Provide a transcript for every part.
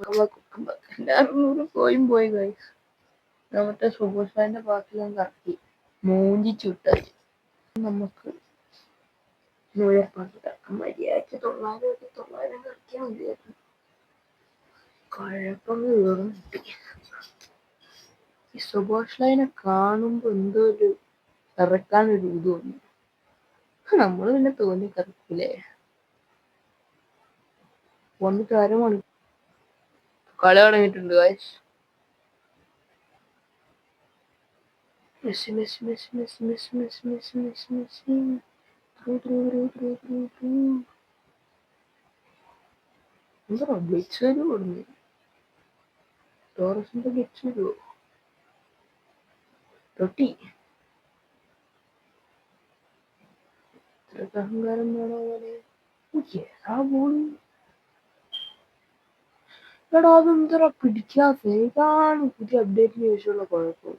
എല്ലാവരും പോയും പോയി ഗൈസ്. മറ്റേ സുബോഷാന്റെ പാർട്ടിലും കറക്കി മൂഞ്ചി ചുട്ടായി. നമുക്ക് മര്യാദക്ക് 900 കറക്കിയാൽ മതിയായിരുന്നു. കുഴപ്പങ്ങൾ വീറും കിട്ടി. ഈ സുഭാഷ് ലൈനെ കാണുമ്പോ എന്തോ ഒരു ഇറക്കാനൊരു ഇത് തോന്നി. നമ്മള് പിന്നെ തോന്നി കറക്കില്ലേ. വന്നിട്ട് അരമണിക്കൂർ കളി തുടങ്ങിയിട്ടുണ്ട് guys. Messi Messi Messi Messi Messi Messi Messi Messi Messi എന്താ ബ്ലിറ്റ്സ് വരും കൊടുന്നു. ടോറസിന്റെ ബ്ലിറ്റ്സ് വരുമോ? തൊട്ടി ഇത്രക്ക് അഹങ്കാരം വേണോ പോലെ. ആ ബോൾ എടാ അതെന്തരാ പിടിക്കാത്ത. ഇതാണ് പുതിയ അപ്ഡേറ്റിന് ശേഷമുള്ള കുഴപ്പം.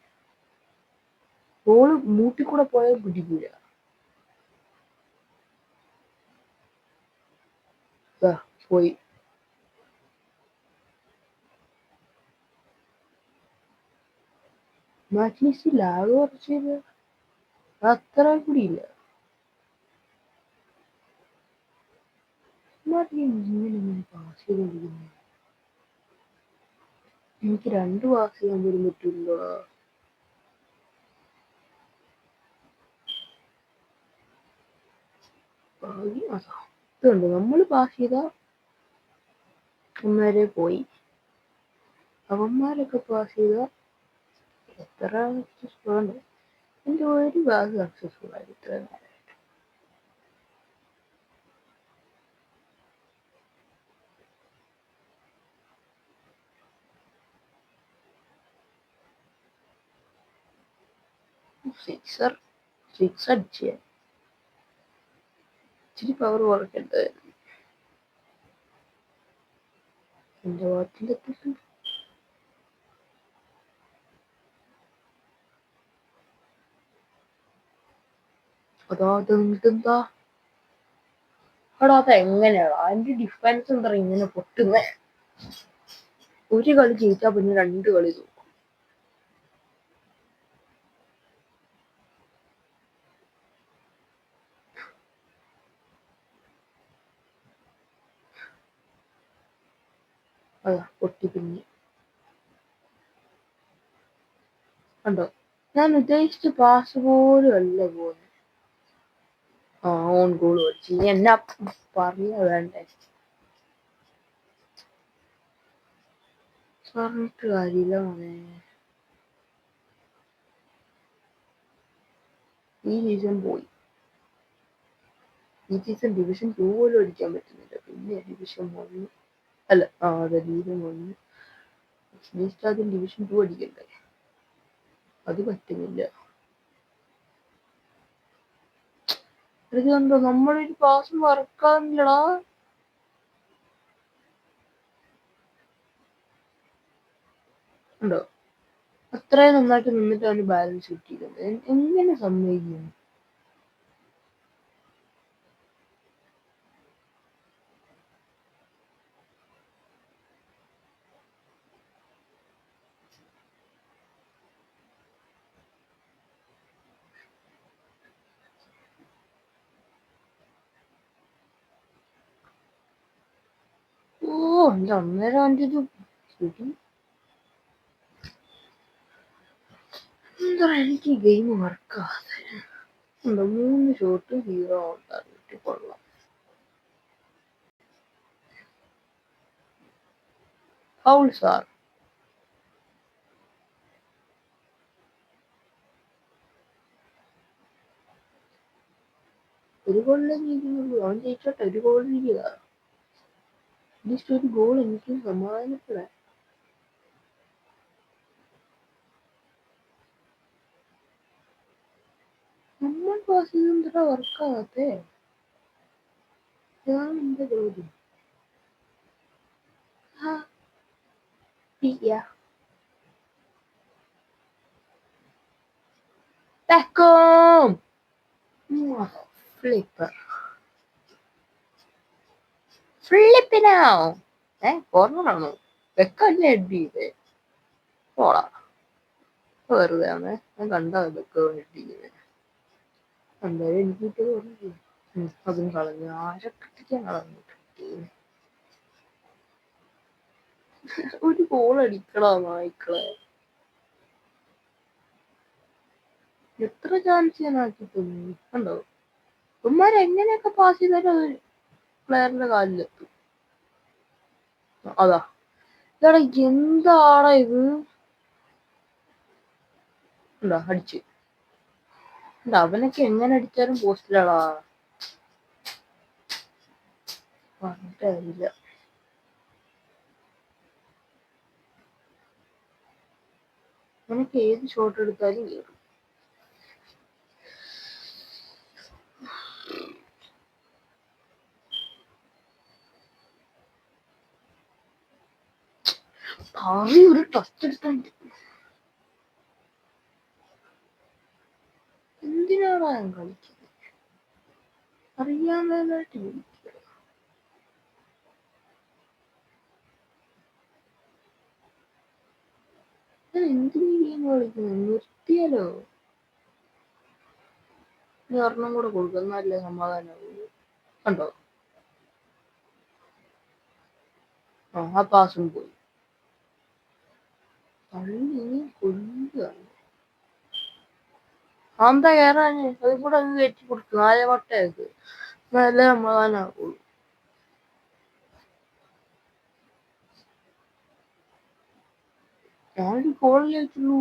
ബോള് മൂട്ടിക്കൂടെ പോയാൽ പിടിക്കൂല. പോയി. മാറ്റ്ലിസ്റ്റ് ലാഗ് കുറച്ചത് അത്ര കൂടിയില്ല. ഇങ്ങനെ പാസ് ചെയ്തോണ്ടിരിക്കുന്നു. എനിക്ക് 2 പാസ് ചെയ്യാൻ പോലും പറ്റില്ല. ഇതുണ്ട്, നമ്മള് പാസ് ചെയ്ത അവന്മാരെ പോയി. അവന്മാരൊക്കെ പാസ് ചെയ്ത എത്ര സക്സസ്ഫുൾ ഉണ്ട്. എന്റെ ഒരു പാസ് സക്സസ്ഫുൾ ആയി ഇത്ര നേരം. സിക്സ് അടിച്ച് ഇച്ചിരി പവർ കുറയ്ക്കട്ടെ. എന്റെ വാട്ടിലെത്തിട്ടുണ്ട്. അതെന്താ എടാ അതെങ്ങനെയാടാ അതിന്റെ ഡിഫൻസ് എന്താ ഇങ്ങനെ പൊട്ടുന്നേ? ഒരു കളി ജയിച്ചാ പിന്നെ 2 കളി തോക്കും. അതാ പൊട്ടി പിന്നെ കണ്ടോ. ഞാൻ ഉദ്ദേശിച്ച പാസ് പോലും അല്ല പോകുന്നത്. ഓൺ ഗോൾ കളിച്ചു. ഇനി എന്നാ പറയാ വേണ്ടേ? പറഞ്ഞിട്ട് കാര്യമില്ല മോനെ. ഈ സീസൺ പോയി. ഈ സീസൺ ഡിവിഷൻ 2 പോലും അടിക്കാൻ പറ്റുന്നില്ല. പിന്നെ ഡിവിഷൻ 1 അല്ല അതെ ഡിവിഷൻ 1 ആദ്യം ഡിവിഷൻ 2 അടിക്കണ്ടേ? അത് പറ്റുന്നില്ല. ഇതുണ്ടോ നമ്മളൊരു പാസ് മറക്കാന്നില്ലടാ. ഉണ്ടോ അത്രയും നന്നായിട്ട് നിന്നിട്ട് അവന് ബാലൻസ് കിട്ടിയിട്ടുണ്ട്. എങ്ങനെ സമ്മതിക്കും? എന്റെ 1.5 ശരി. എന്താ എനിക്ക് ഗെയിം വർക്കാതെ. 3 ഷോട്ട് 0 ഔട്ട് കൊള്ളാം. Foul sir. ഒരു ഗോളിലേക്ക് ഇരിക്കുന്നുള്ളൂ. അവൻ ജയിച്ചോട്ടെ. ഒരു ഗോളിരിക്കുക. അറ്റ്ലീസ്റ്റ് ഒരു ഗോൾ എനിക്ക് സമാധാനപ്പെടാൻ. നമ്മൾ പാസ് ചെയ്തെന്താ വർക്കാകാത്തെ? ഇതാണ് എന്റെ ചോദ്യം. Beckham! Flipper. Flip it now! കോർണറാണോ? വെക്കല്ലേ എഡ് ചെയ്തേ പോളാ വെറുതെ ആണ് ഞാൻ കണ്ട ഇതൊക്കെ എഡ് ചെയ്തേ എന്തായാലും എനിക്ക് പറഞ്ഞു അതും കളഞ്ഞു ആരൊക്കെ കളഞ്ഞു ഒരു ഗോൾ അടിക്കടാ നായ്ക്കളെ എത്ര ചാൻസ് ഞാൻ ആക്കി തന്നു കണ്ടോ ഉമ്മാരെ എങ്ങനെയൊക്കെ പാസ് ചെയ്താലും അത് പ്ലെയറിന്റെ കാലിലെത്തും അതാ ഇതാടാ എന്താടാ ഇത് ഉണ്ടോ അടിച്ച് അവനൊക്കെ എങ്ങനെ അടിച്ചാലും പോസ്റ്റിലാടാ പറഞ്ഞിട്ടില്ല അവനൊക്കെ ഏത് ഷോട്ട് എടുത്താലും കയറും ഭാവി ഒരു ടച്ച് എടുത്താണ്ട് എന്തിനാടാ ഞാൻ കളിക്കുന്നത് അറിയാമേലായിട്ട് വിളിക്കുക ഞാൻ എന്തിനീ ഗെയിം കളിക്കുന്നത് നിർത്തിയാലോ ഇനി ഒരെണ്ണം കൂടെ കൊടുക്കും എന്നാലേ സമാധാനമാവുള്ളൂ കണ്ടോ ആ പാസും പോയി തള്ളി കൊല്ലുകയാണ് എന്താ കയറാന് അതും കൂടെ അങ്ങ് കയറ്റി കൊടുക്കും 4 വട്ടയൊക്കെ നല്ല സമാധാനമാവുള്ളൂ ഞാനൊരു ഗോളല്ലേ വെച്ചുള്ളൂ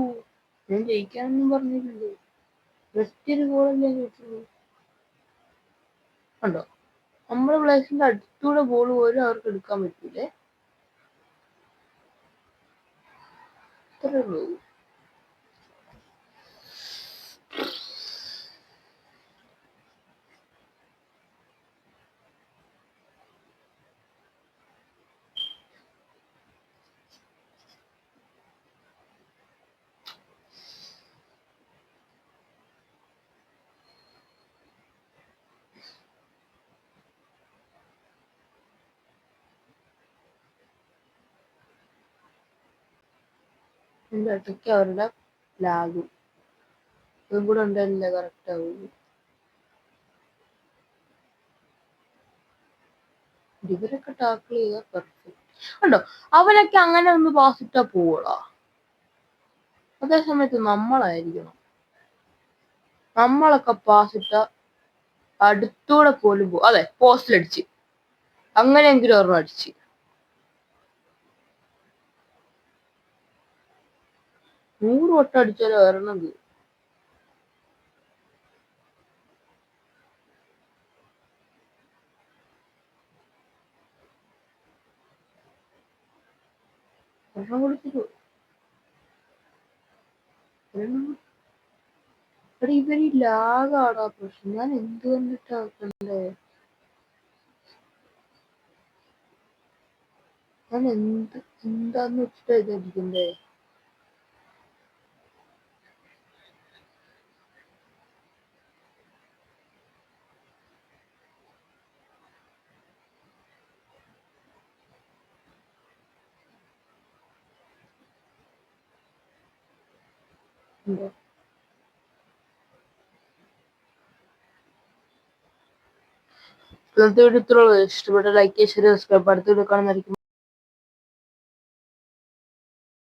ഞാൻ ജയിക്കാനൊന്നും പറഞ്ഞില്ലല്ലോ ഒറ്റൊരു ഗോളല്ലേ വെച്ചുള്ളൂ കണ്ടോ നമ്മുടെ പ്ലേസിന്റെ അടുത്തൂടെ ബോൾ പോലും അവർക്ക് എടുക്കാൻ പറ്റൂലേ അത്രേ ഉള്ളൂ എന്റെ ഇടയ്ക്ക് അവരുടെ ലാഗും അതും കൂടെ ഉണ്ടല്ലേ കറക്റ്റ് ആവുള്ളൂ ഇവരൊക്കെ ടാക്കിൾ ചെയ്താൽ പെർഫെക്റ്റ് കണ്ടോ അവനൊക്കെ അങ്ങനെ ഒന്ന് പാസ് ഇട്ടാ പോവടാ അതേ സമയത്ത് നമ്മളൊക്കെ പാസ് ഇട്ട അടുത്തൂടെ പോലും പോകും അതെ പോസ്റ്റിലടിച്ച് അങ്ങനെയെങ്കിലും ഒരെണ്ണം അടിച്ച് 100 വട്ടം അടിച്ചാലും ഒരെണ്ണം തീരും ഒരെണ്ണം കൊടുത്തിട്ട് എടാ ഇവര് ലാഗാടാ പ്രശ്നം ഞാൻ എന്ത് കണ്ടിട്ടാ ആക്കണ്ടേ ഞാൻ എന്താന്ന് വെച്ചിട്ടാ ഇതടിക്കണ്ടേ എന്താ ഇന്നത്തെ വീഡിയോ ഇത്രയുള്ളൂ ഇഷ്ടപ്പെട്ട ലൈക്ക് ഷെയർ സബ്സ്ക്രൈബ് അടുത്ത വീഡിയോ കാണുന്നതായിരിക്കും